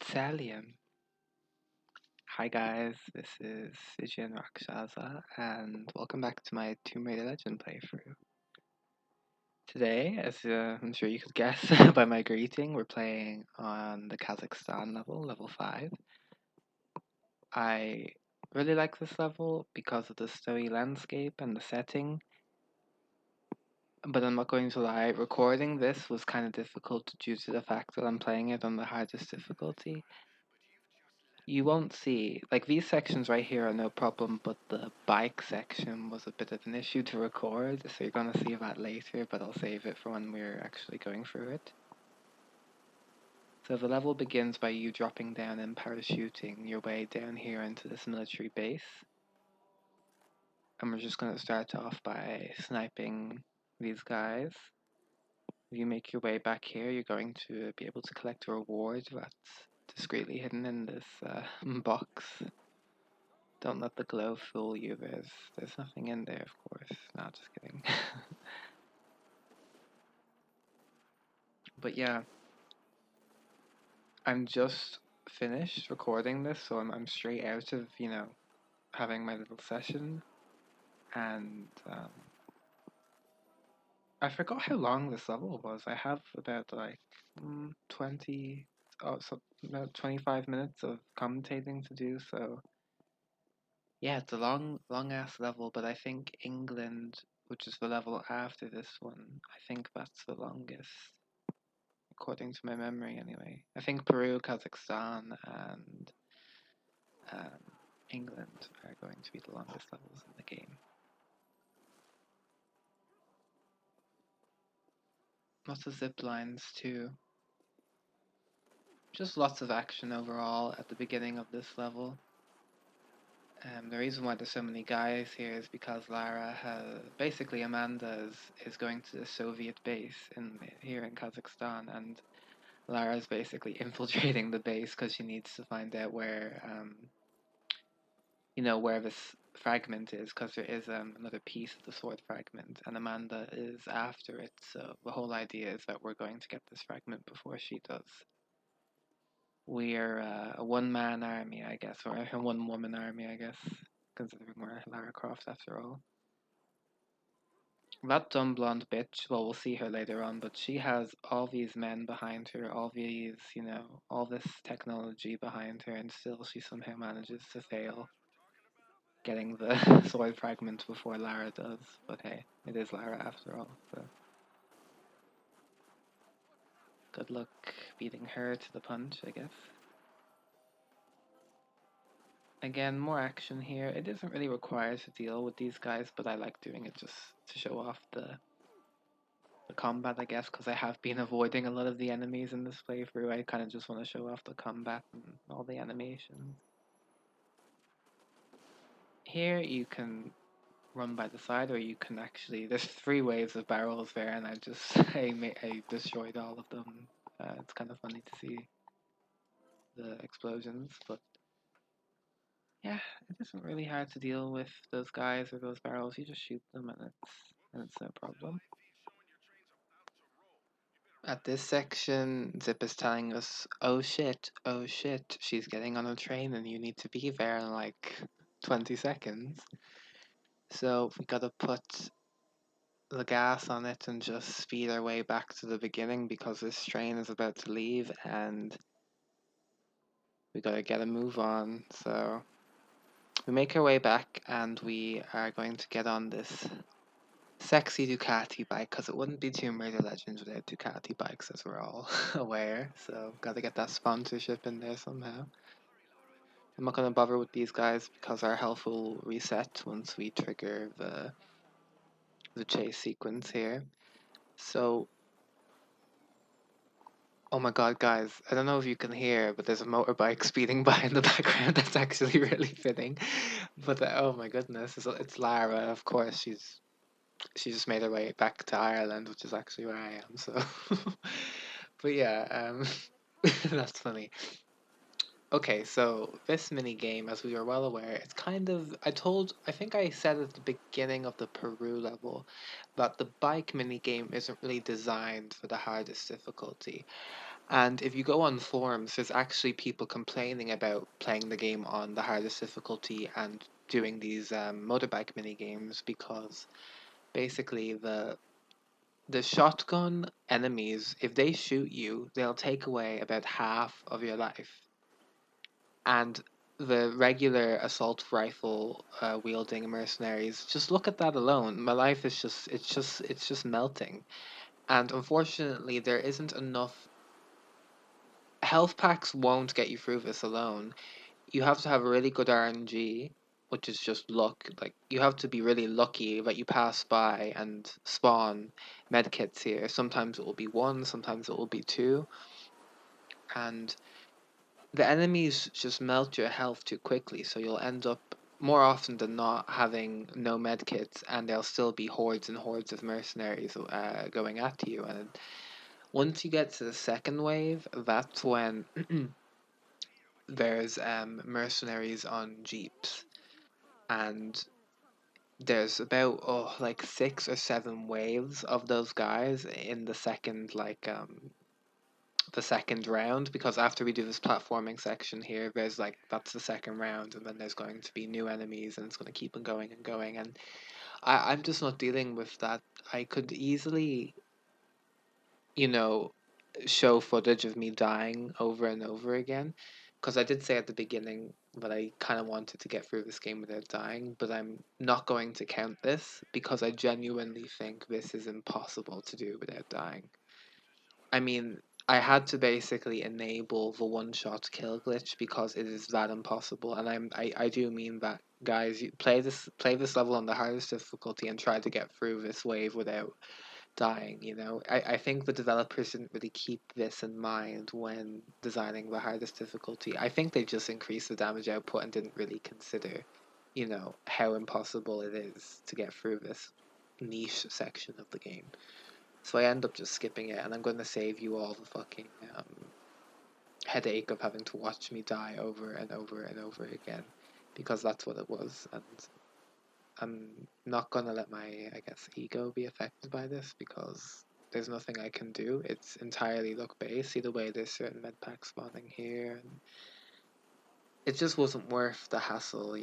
Italian. Hi guys, this is Sijin Rakshaza, and welcome back to my Tomb Raider Legend playthrough. Today, as I'm sure you could guess by my greeting, we're playing on the Kazakhstan level, level 5. I really like this level because of the snowy landscape and the setting, but I'm not going to lie, recording this was kind of difficult due to the fact that I'm playing it on the hardest difficulty. You won't see, like these sections right here are no problem, but the bike section was a bit of an issue to record, so you're gonna see that later, but I'll save it for when we're actually going through it. So the level begins by you dropping down and parachuting your way down here into this military base. And we're just gonna start off by sniping these guys. If you make your way back here, you're going to be able to collect a reward that's discreetly hidden in this box. Don't let the glow fool you. There's nothing in there, of course. No, just kidding. But yeah, I'm just finished recording this, so I'm straight out of having my little session, and I forgot how long this level was. I have about like 20, so about 25 minutes of commentating to do. So yeah, it's a long ass level, but I think England, which is the level after this one, I think that's the longest. According to my memory, anyway. I think Peru, Kazakhstan, and um, England are going to be the longest levels in the game. Lots of zip lines, too. Just lots of action overall at the beginning of this level. The reason why there's so many guys here is because Lara has basically Amanda is going to the Soviet base here in Kazakhstan, and Lara is basically infiltrating the base because she needs to find out where where this fragment is, because there is another piece of the sword fragment, and Amanda is after it. So the whole idea is that we're going to get this fragment before she does. We're a one-man army, I guess, or a one-woman army, I guess, considering we're Lara Croft after all. That dumb blonde bitch, well, we'll see her later on, but she has all these men behind her, all these, all this technology behind her, and still she somehow manages to fail getting the sword fragment before Lara does. But hey, it is Lara after all, so good luck beating her to the punch, I guess. Again, more action here. It isn't really required to deal with these guys, but I like doing it just to show off the combat, I guess, because I have been avoiding a lot of the enemies in this playthrough. I kind of just want to show off the combat and all the animations. Here you can run by the side, or you can actually. There's 3 waves of barrels there, and I just I destroyed all of them. It's kind of funny to see the explosions, but yeah, it isn't really hard to deal with those guys or those barrels. You just shoot them, and it's no problem. At this section, Zip is telling us, oh shit, she's getting on a train and you need to be there in like 20 seconds. So we gotta put the gas on it and just speed our way back to the beginning because this train is about to leave and we gotta get a move on. So we make our way back and we are going to get on this sexy Ducati bike because it wouldn't be Tomb Raider Legends without Ducati bikes, as we're all aware. So gotta get that sponsorship in there somehow. I'm not gonna bother with these guys because our health will reset once we trigger the chase sequence here. So, oh my god, guys, I don't know if you can hear, but there's a motorbike speeding by in the background. That's actually really fitting. But oh my goodness, it's Lara. Of course, she just made her way back to Ireland, which is actually where I am. So, but yeah, that's funny. Okay, so this mini game, as we are well aware, it's kind of. I think I said at the beginning of the Peru level that the bike mini game isn't really designed for the hardest difficulty. And if you go on forums, there's actually people complaining about playing the game on the hardest difficulty and doing these motorbike mini games because basically the shotgun enemies, if they shoot you, they'll take away about half of your life. And the regular assault rifle wielding mercenaries, just look at that alone. My life is just it's just melting. And unfortunately, there isn't enough. Health packs won't get you through this alone. You have to have a really good RNG, which is just luck. Like you have to be really lucky that you pass by and spawn medkits here. Sometimes it will be one, sometimes it will be two, and the enemies just melt your health too quickly, so you'll end up more often than not having no medkits, and there'll still be hordes and hordes of mercenaries going at you. And once you get to the second wave, that's when there's mercenaries on jeeps, and there's about like 6 or 7 waves of those guys in the second round, because after we do this platforming section here, there's like that's the second round, and then there's going to be new enemies, and it's going to keep on going and going. And I'm just not dealing with that. I could easily, you know, show footage of me dying over and over again, because I did say at the beginning that I kind of wanted to get through this game without dying, but I'm not going to count this because I genuinely think this is impossible to do without dying. I mean, I had to basically enable the one shot kill glitch because it is that impossible, and I do mean that, guys. You play this level on the hardest difficulty and try to get through this wave without dying. I think the developers didn't really keep this in mind when designing the hardest difficulty. I think they just increased the damage output and didn't really consider, how impossible it is to get through this niche section of the game. So I end up just skipping it, and I'm going to save you all the fucking headache of having to watch me die over and over and over again, because that's what it was. And I'm not going to let my, I guess, ego be affected by this, because there's nothing I can do. It's entirely luck based. See the way there's certain med packs spawning here, and it just wasn't worth the hassle.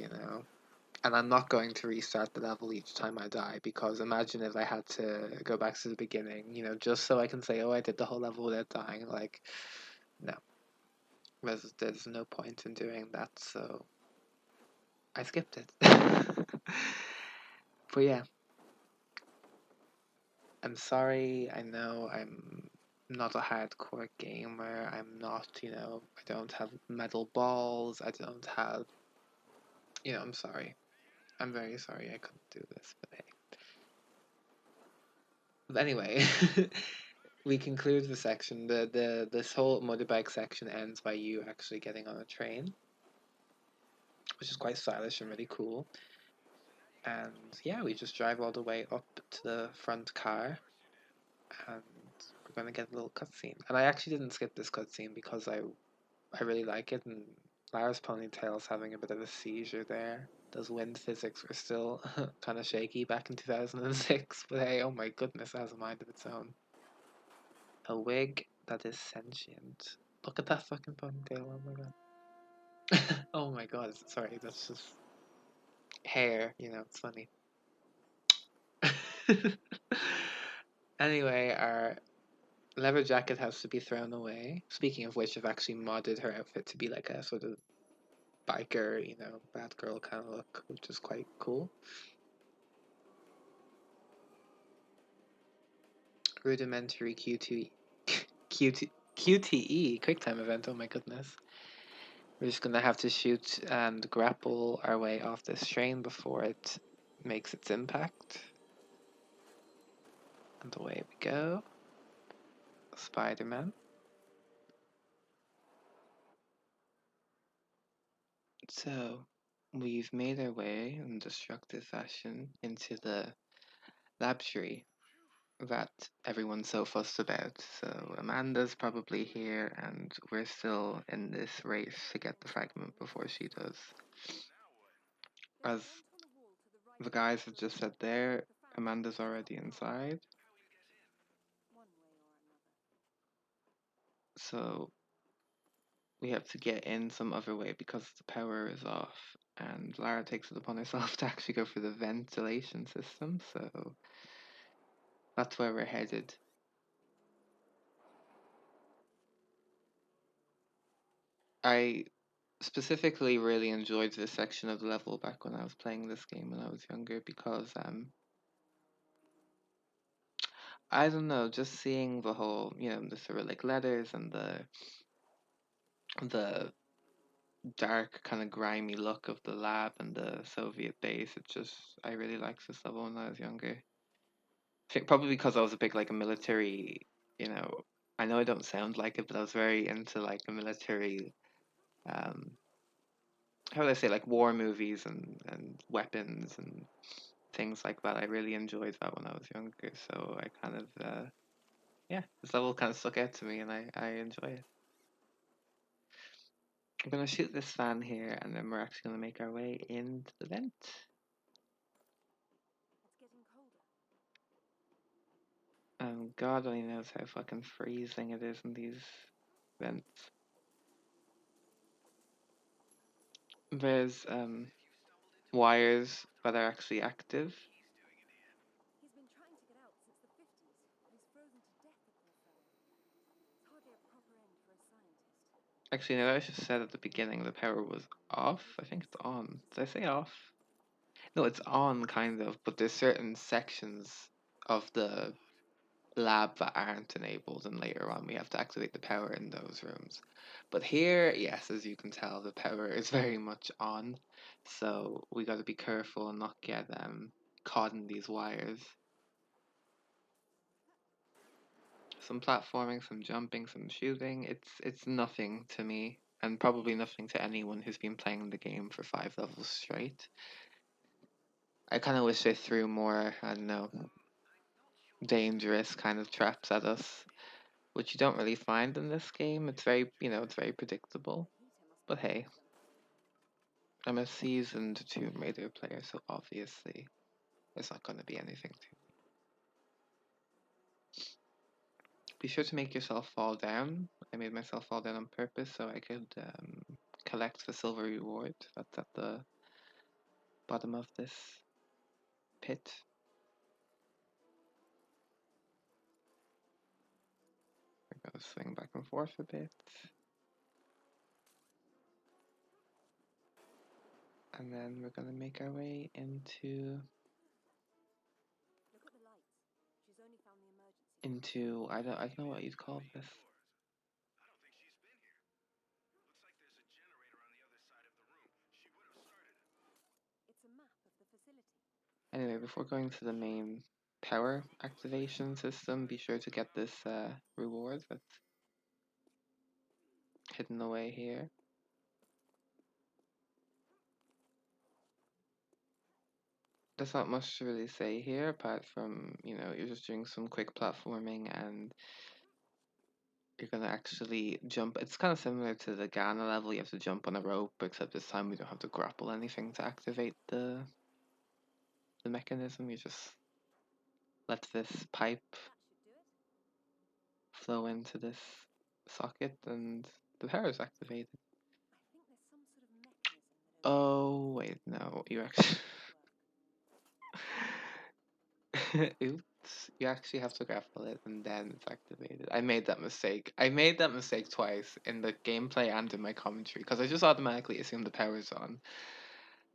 And I'm not going to restart the level each time I die, because imagine if I had to go back to the beginning, just so I can say, oh, I did the whole level without dying. Like, no, there's no point in doing that, so I skipped it. But yeah, I'm sorry. I know I'm not a hardcore gamer. I'm not, I don't have metal balls. I don't have, I'm sorry. I'm very sorry I couldn't do this, but hey. But anyway, we conclude the section. This whole motorbike section ends by you actually getting on a train, which is quite stylish and really cool. And yeah, we just drive all the way up to the front car, and we're gonna get a little cutscene. And I actually didn't skip this cutscene because I really like it, and Lara's ponytail's having a bit of a seizure there. Those wind physics were still kind of shaky back in 2006, but hey, oh my goodness, it has a mind of its own. A wig that is sentient. Look at that fucking ponytail, oh my god. Oh my god, sorry, that's just hair, it's funny. Anyway, our leather jacket has to be thrown away. Speaking of which, I've actually modded her outfit to be like a sort of biker, bad girl kind of look, which is quite cool. Rudimentary QT, QTE, QuickTime event, oh my goodness. We're just gonna have to shoot and grapple our way off this train before it makes its impact. And away we go. Spider-Man. So, we've made our way in destructive fashion into the laboratory that everyone's so fussed about. So Amanda's probably here, and we're still in this race to get the fragment before she does. As the guys have just said there, Amanda's already inside. So we have to get in some other way because the power is off. And Lara takes it upon herself to actually go for the ventilation system. So that's where we're headed. I specifically really enjoyed this section of the level back when I was playing this game when I was younger because I don't know, just seeing the whole, the Cyrillic letters and the dark kind of grimy look of the lab and the Soviet base, I really liked this level when I was younger. I think probably because I was a big like a military, you know, I know I don't sound like it, but I was very into like a military um how would I say, like war movies and weapons and things like that. I really enjoyed that when I was younger, so I kind of yeah, this level kind of stuck out to me, and I enjoy it. I'm gonna shoot this fan here, and then we're actually gonna make our way into the vent. God only knows how fucking freezing it is in these vents. There's wires that are actually active. Actually, no, I should have said at the beginning the power was off. I think it's on. Did I say off? No, it's on kind of, but there's certain sections of the lab that aren't enabled, and later on we have to activate the power in those rooms. But here, yes, as you can tell, the power is very much on, so we got to be careful and not get caught in these wires. Some platforming, some jumping, some shooting. It's nothing to me, and probably nothing to anyone who's been playing the game for 5 levels straight. I kind of wish they threw more, I don't know, dangerous kind of traps at us, which you don't really find in this game. It's very, it's very predictable. But hey, I'm a seasoned Tomb Raider player, so obviously it's not going to be anything to me. Be sure to make yourself fall down. I made myself fall down on purpose so I could collect the silver reward that's at the bottom of this pit. We're going to swing back and forth a bit. And then we're going to make our way into I don't know what you'd call this. Anyway, before going to the main power activation system, be sure to get this reward that's hidden away here. There's not much to really say here apart from, you're just doing some quick platforming and you're gonna actually jump. It's kind of similar to the Ghana level. You have to jump on a rope, except this time we don't have to grapple anything to activate the mechanism. You just let this pipe flow into this socket and the power is activated. Oh, wait, no, you actually. Oops, you actually have to grapple it and then it's activated. I made that mistake. I made that mistake twice in the gameplay and in my commentary because I just automatically assumed the power's on.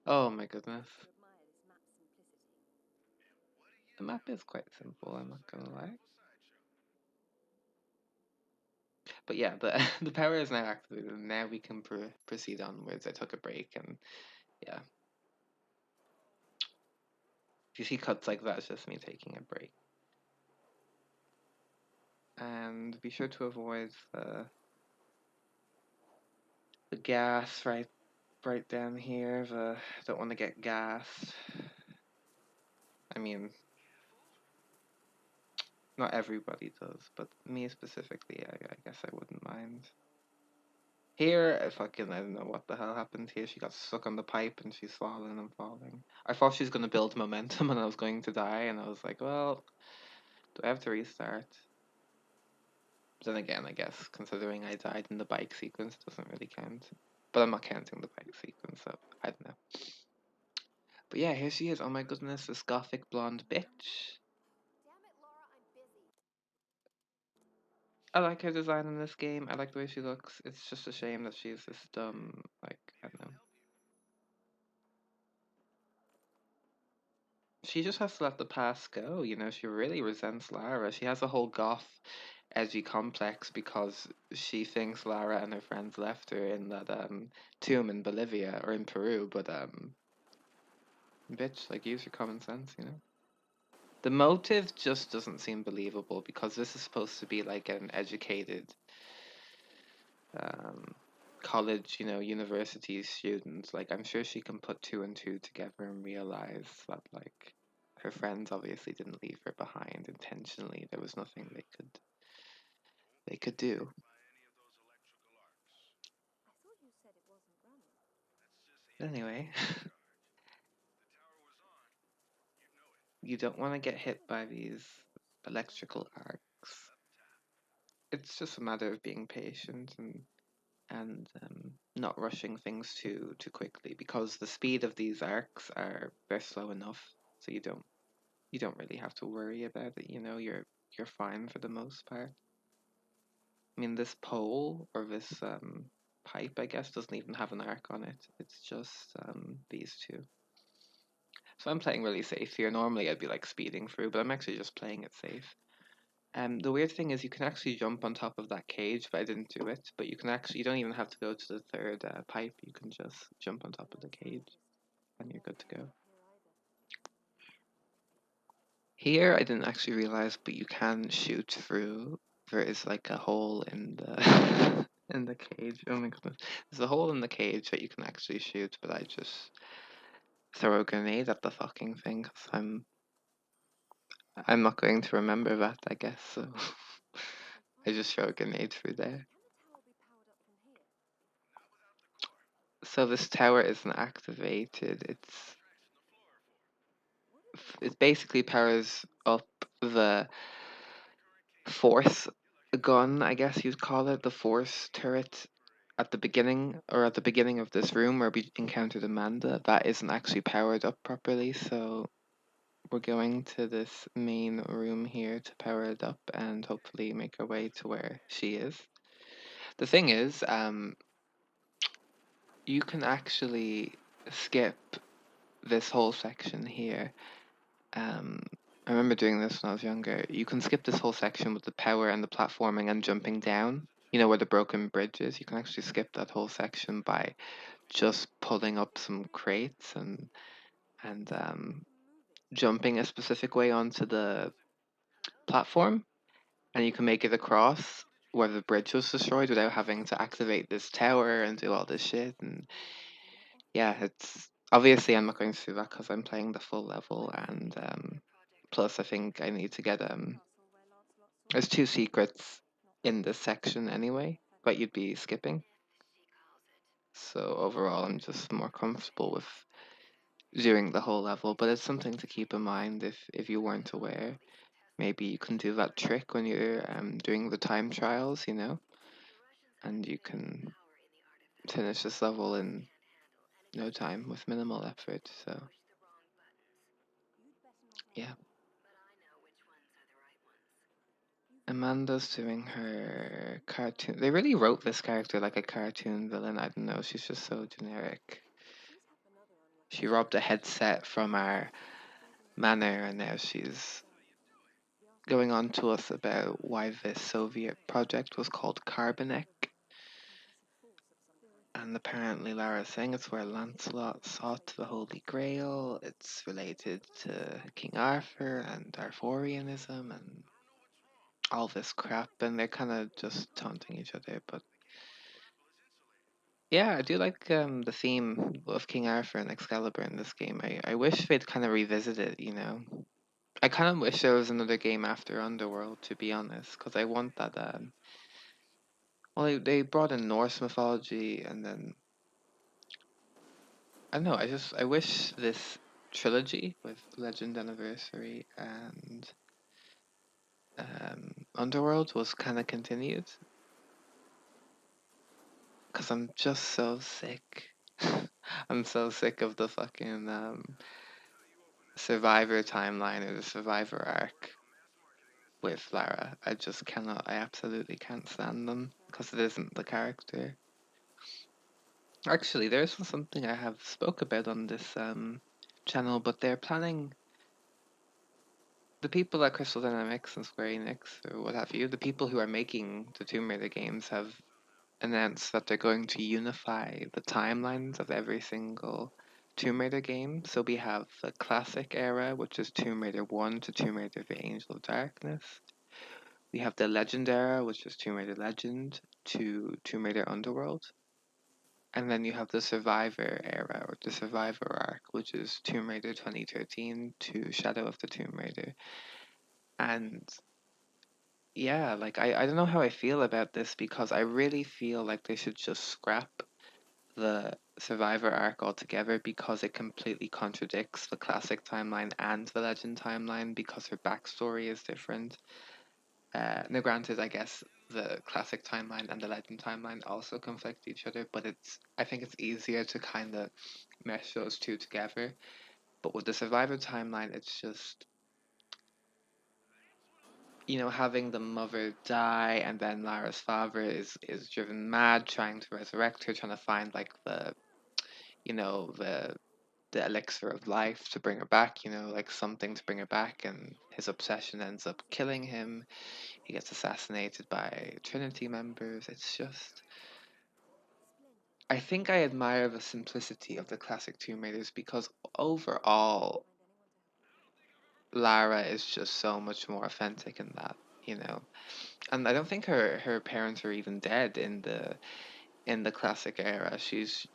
Oh my goodness. The map is quite simple, I'm not gonna lie. But yeah, the the power is now activated and now we can proceed onwards. I took a break and yeah. If you see cuts like that, it's just me taking a break. And be sure to avoid the gas right down here. Don't want to get gassed. I mean, Not everybody does, but me specifically, I guess I wouldn't mind. Here, I don't know what the hell happened here. She got stuck on the pipe and she's falling and falling. I thought she was going to build momentum and I was going to die, and I was like, well, do I have to restart? Then again, I guess, considering I died in the bike sequence, it doesn't really count. But I'm not counting the bike sequence, so I don't know. But yeah, here she is. Oh my goodness, this gothic blonde bitch. I like her design in this game. I like the way she looks. It's just a shame that she's this dumb, like, I don't know. She just has to let the past go, you know. She really resents Lara. She has a whole goth, edgy complex because she thinks Lara and her friends left her in that tomb in Bolivia or in Peru. But bitch, like, use your common sense, you know. The motive just doesn't seem believable because this is supposed to be like an educated um, college, you know, university student. Like, I'm sure she can put two and two together and realize that, like, her friends obviously didn't leave her behind intentionally. There was nothing they could do. Anyway, you don't want to get hit by these electrical arcs. It's just a matter of being patient and not rushing things too quickly because the speed of these arcs are they're slow enough, so you don't really have to worry about it. You know, you're fine for the most part. I mean, this pole or this pipe, I guess, doesn't even have an arc on it. It's just these two. So I'm playing really safe here. Normally I'd be like speeding through, but I'm actually just playing it safe. The weird thing is you can actually jump on top of that cage, but I didn't do it. But you don't even have to go to the third pipe. You can just jump on top of the cage, and you're good to go. Here, I didn't actually realize, but you can shoot through. There is like a hole in the in the cage. Oh my goodness, there's a hole in the cage that you can actually shoot. But I just throw a grenade at the fucking thing 'cause I'm not going to remember that, I guess. So I just throw a grenade through there. So this tower isn't activated. It basically powers up the force gun, I guess you'd call it, the force turret at the beginning or at the beginning of this room where we encountered Amanda. That isn't actually powered up properly, so we're going to this main room here to power it up and hopefully make our way to where she is. The thing is, you can actually skip this whole section here. Um, I remember doing this when I was younger. You can skip this whole section with the power and the platforming and jumping down. You know where the broken bridge is? You can actually skip that whole section by just pulling up some crates and jumping a specific way onto the platform, and you can make it across where the bridge was destroyed without having to activate this tower and do all this shit. And yeah, it's obviously I'm not going to do that because I'm playing the full level, and plus I think I need to get there's two secrets in this section anyway, but you'd be skipping. So overall, I'm just more comfortable with doing the whole level, but it's something to keep in mind if you weren't aware. Maybe you can do that trick when you're doing the time trials, you know, and you can finish this level in no time with minimal effort. So yeah, Amanda's doing her cartoon. They really wrote this character like a cartoon villain. I don't know. She's just so generic. She robbed a headset from our manor, and now she's going on to us about why this Soviet project was called Carbonek. And apparently, Lara's saying it's where Lancelot sought the Holy Grail. It's related to King Arthur and Arthurianism and all this crap. And they're kind of just taunting each other. But yeah, I do like the theme of King Arthur and Excalibur in this game. I wish they'd kind of revisit it, you know. I kind of wish there was another game after Underworld, to be honest, because I want that. Well, they brought in Norse mythology, and then I don't know. I wish this trilogy with Legend Anniversary and Underworld was kind of continued, because I'm just so sick. I'm so sick of the fucking Survivor timeline or the Survivor arc with Lara. I just cannot. I absolutely can't stand them because it isn't the character. Actually, there's something I have spoke about on this channel, but they're planning the people at Crystal Dynamics and Square Enix or what have you. The people who are making the Tomb Raider games have announced that they're going to unify the timelines of every single Tomb Raider game. So we have the classic era, which is Tomb Raider 1 to Tomb Raider the Angel of Darkness. We have the Legend era, which is Tomb Raider Legend to Tomb Raider Underworld. And then you have the Survivor era or the Survivor arc, which is Tomb Raider 2013 to Shadow of the Tomb Raider. And yeah, like I don't know how I feel about this because I really feel like they should just scrap the Survivor arc altogether because it completely contradicts the classic timeline and the legend timeline because her backstory is different. Now, granted, I guess the classic timeline and the legend timeline also conflict each other, but I think it's easier to kind of mesh those two together. But with the Survivor timeline, it's just having the mother die and then Lara's father is driven mad trying to resurrect her, trying to find like you know the the elixir of life to bring her back, like something to bring her back, and his obsession ends up killing him. He gets assassinated by Trinity members. It's just I think I admire the simplicity of the classic Tomb Raiders because overall Lara is just so much more authentic in that, you know. And I don't think her parents are even dead in the classic era.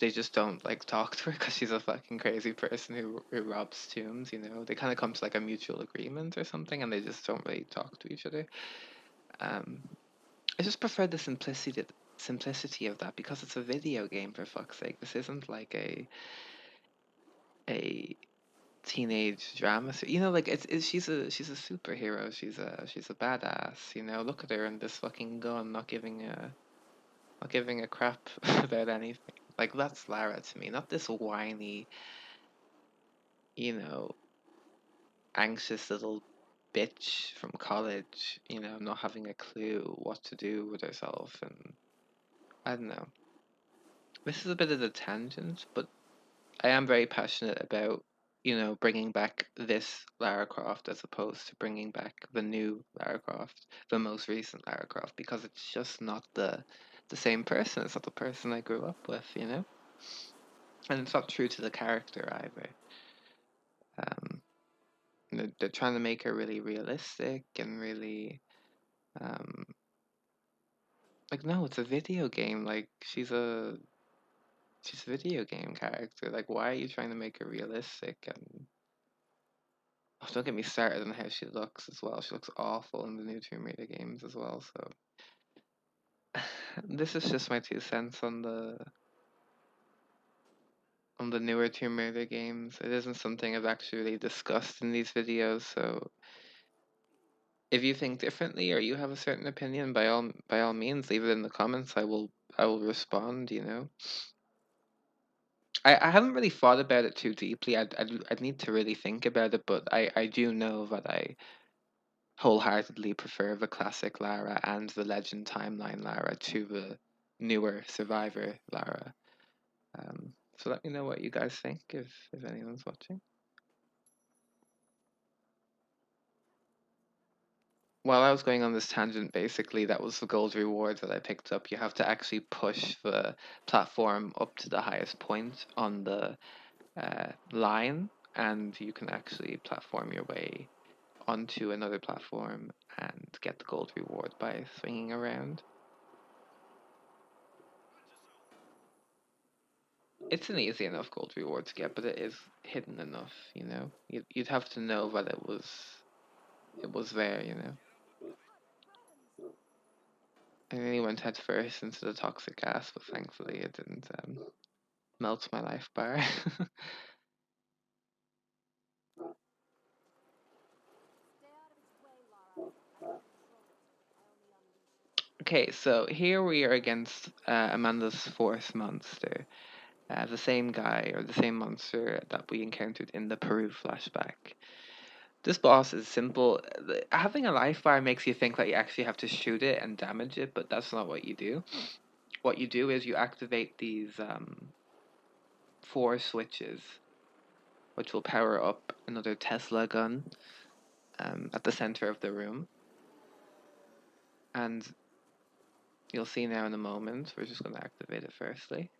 They just don't like talk to her because she's a fucking crazy person who robs tombs. They kind of come to like a mutual agreement or something, and they just don't really talk to each other. Um, I just prefer the simplicity of that because it's a video game, for fuck's sake. This isn't like a teenage drama. So, like she's a superhero. She's a badass. Look at her and this fucking gun, not giving a crap about anything. Like that's Lara to me, not this whiny, you know, anxious little bitch from college, not having a clue what to do with herself. And I don't know. This is a bit of a tangent, but I am very passionate about, bringing back this Lara Croft as opposed to bringing back the new Lara Croft, the most recent Lara Croft, because it's just not the same person. It's not the person I grew up with. And it's not true to the character either. Um, they're trying to make her really realistic and really, um, like no, it's a video game. Like she's a video game character. Like why are you trying to make her realistic? And oh, don't get me started on how she looks as well. She looks awful in the new Tomb Raider games as well. So this is just my 2 cents on the newer Tomb Raider games. It isn't something I've actually discussed in these videos, so if you think differently or you have a certain opinion, by all means, leave it in the comments. I will respond. I haven't really thought about it too deeply. I'd need to really think about it, but I do know that I wholeheartedly prefer the classic Lara and the Legend timeline Lara to the newer Survivor Lara. So let me know what you guys think if anyone's watching. While I was going on this tangent, basically that was the gold reward that I picked up. You have to actually push the platform up to the highest point on the line, and you can actually platform your way onto another platform and get the gold reward by swinging around. It's an easy enough gold reward to get, but it is hidden enough. You'd have to know that it was. it was there, you know. I nearly went head first into the toxic gas, but thankfully it didn't melt my life bar. Okay, so here we are against Amanda's fourth monster. The same guy or the same monster that we encountered in the Peru flashback. This boss is simple. Having a life bar makes you think that you actually have to shoot it and damage it, but that's not what you do. What you do is you activate these four switches, which will power up another Tesla gun at the center of the room. And you'll see now in a moment, we're just going to activate it firstly.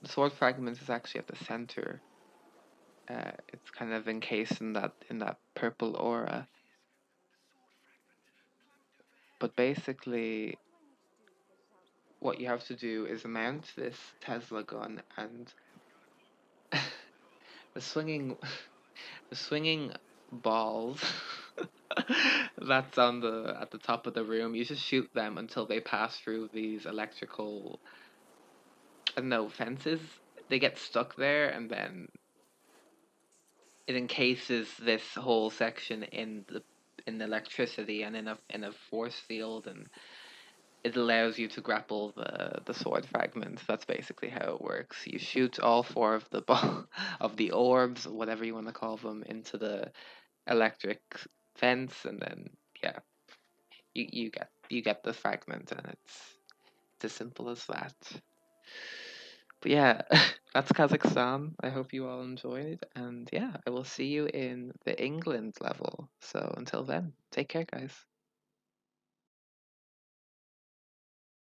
The sword fragment is actually at the center. It's kind of encased in that purple aura. But basically, what you have to do is mount this Tesla gun, and the swinging the swinging balls that's on the at the top of the room. You just shoot them until they pass through these electrical, I don't know, fences. They get stuck there, and then it encases this whole section in electricity and in a force field, and it allows you to grapple the sword fragment. That's basically how it works. You shoot all four of the ball of the orbs, whatever you want to call them, into the electric fence, and then yeah, you get the fragment, and it's as simple as that. But yeah, that's Kazakhstan. I hope you all enjoyed, and yeah, I will see you in the England level. So until then, take care, guys.